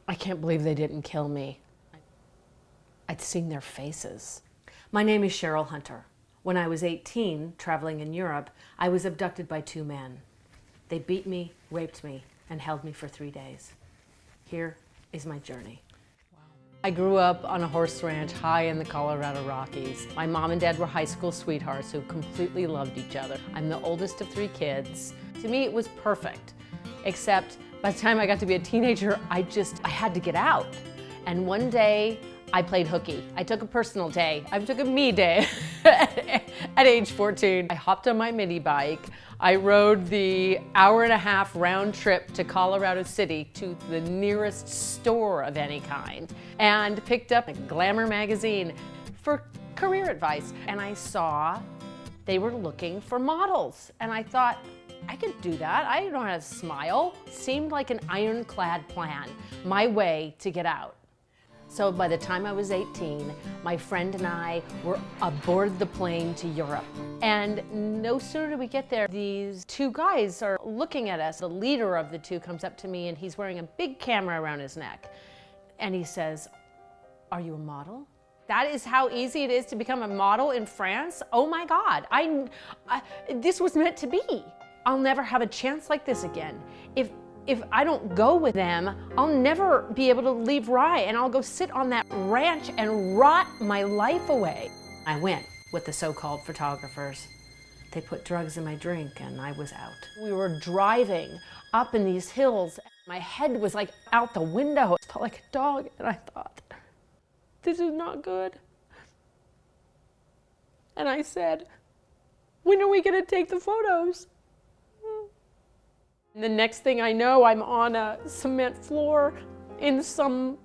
I can't believe they didn't kill me. I'd seen their faces. My name is Cheryl Hunter. When I was 18, traveling in Europe, I was abducted by two men. They beat me, raped me, and held me for 3 days. Here is my journey. I grew up on a horse ranch high in the Colorado Rockies. My mom and dad were high school sweethearts who completely loved each other. I'm the oldest of 3 kids. To me, it was perfect, except by the time I got to be a teenager, I had to get out. And one day, I played hooky. I took a personal day. I took a me day at age 14. I hopped on my mini bike. I rode the hour-and-a-half round trip to Colorado City to the nearest store of any kind and picked up a Glamour magazine for career advice. And I saw they were looking for models. And I thought, I could do that. I know how to smile. It seemed like an ironclad plan, my way to get out. So by the time I was 18, my friend and I were aboard the plane to Europe. And no sooner did we get there, these 2 guys are looking at us. The leader of the 2 comes up to me and he's wearing a big camera around his neck. And he says, "Are you a model?" That is how easy it is to become a model in France? Oh my God, this was meant to be. I'll never have a chance like this again. If I don't go with them, I'll never be able to leave Rye, and I'll go sit on that ranch and rot my life away. I went with the so-called photographers. They put drugs in my drink and I was out. We were driving up in these hills. My head was like out the window. It felt like a dog, and I thought, this is not good. And I said, when are we gonna take the photos? And the next thing I know, I'm on a cement floor in some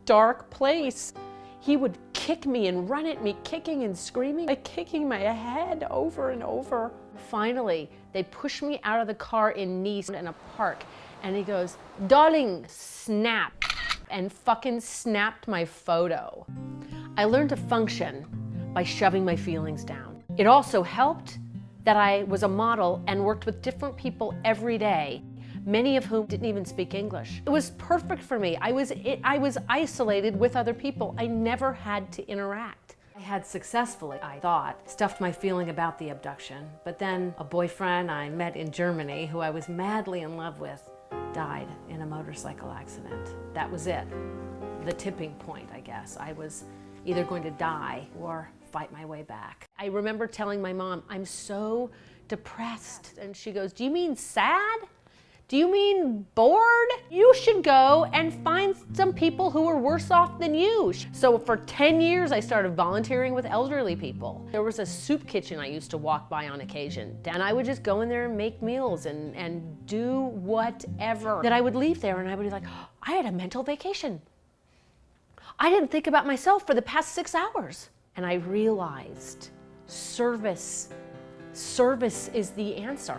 dark place. He would kick me and run at me, kicking and screaming, like kicking my head over and over. Finally, they pushed me out of the car in Nice in a park, and he goes, "Darling, snap," and fucking snapped my photo. I learned to function by shoving my feelings down. It also helped that I was a model and worked with different people every day, many of whom didn't even speak English. It was perfect for me. I was isolated with other people. I never had to interact. I had successfully, I thought, stuffed my feeling about the abduction, but then a boyfriend I met in Germany, who I was madly in love with, died in a motorcycle accident. That was it. The tipping point, I guess. I was either going to die or fight my way back. I remember telling my mom, I'm so depressed. And she goes, do you mean sad? Do you mean bored? You should go and find some people who are worse off than you. So for 10 years, I started volunteering with elderly people. There was a soup kitchen I used to walk by on occasion. And I would just go in there and make meals and do whatever. Then I would leave there and I would be like, oh, I had a mental vacation. I didn't think about myself for the past 6 hours. And I realized service is the answer.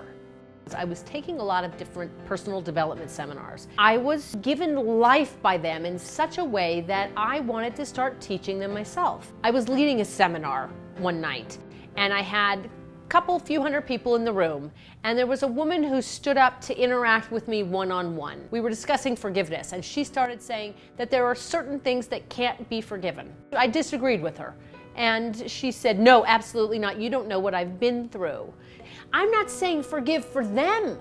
I was taking a lot of different personal development seminars. I was given life by them in such a way that I wanted to start teaching them myself. I was leading a seminar one night, and I had a few hundred people in the room, and there was a woman who stood up to interact with me one-on-one. We were discussing forgiveness, and she started saying that there are certain things that can't be forgiven. I disagreed with her. And she said, no, absolutely not. You don't know what I've been through. I'm not saying forgive for them.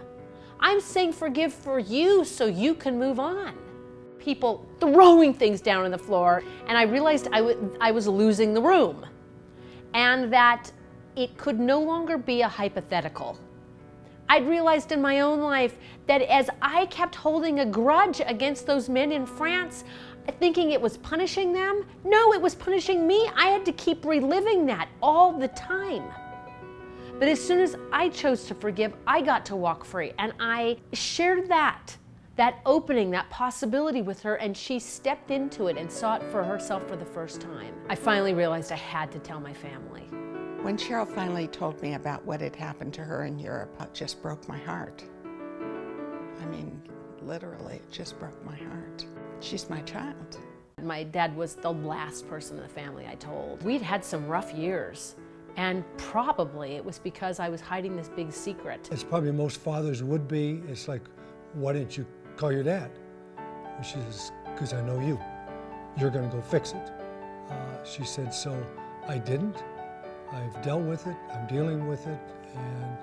I'm saying forgive for you so you can move on. People throwing things down on the floor, and I realized I was losing the room, and that it could no longer be a hypothetical. I'd realized in my own life that as I kept holding a grudge against those men in France, thinking it was punishing them, no, it was punishing me. I had to keep reliving that all the time. But as soon as I chose to forgive, I got to walk free, and I shared that opening, that possibility with her, and she stepped into it and saw it for herself for the first time. I finally realized I had to tell my family. When Cheryl finally told me about what had happened to her in Europe, it just broke my heart. I mean, literally, it just broke my heart. She's my child. My dad was the last person in the family I told. We'd had some rough years, and probably it was because I was hiding this big secret. It's probably most fathers would be. It's like, why didn't you call your dad? Which is because I know you. You're going to go fix it. She said, so I didn't. I've dealt with it, I'm dealing with it, and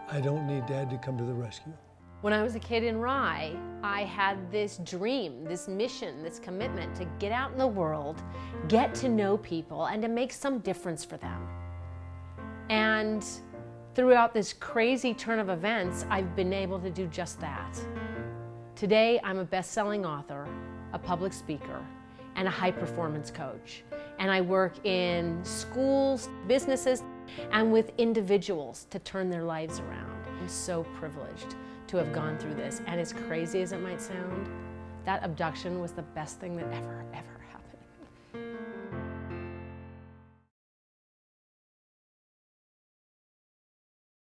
I don't need Dad to come to the rescue. When I was a kid in Rye, I had this dream, this mission, this commitment to get out in the world, get to know people, and to make some difference for them. And throughout this crazy turn of events, I've been able to do just that. Today, I'm a best-selling author, a public speaker, and a high-performance coach. And I work in schools, businesses, and with individuals to turn their lives around. I'm so privileged to have gone through this. And as crazy as it might sound, that abduction was the best thing that ever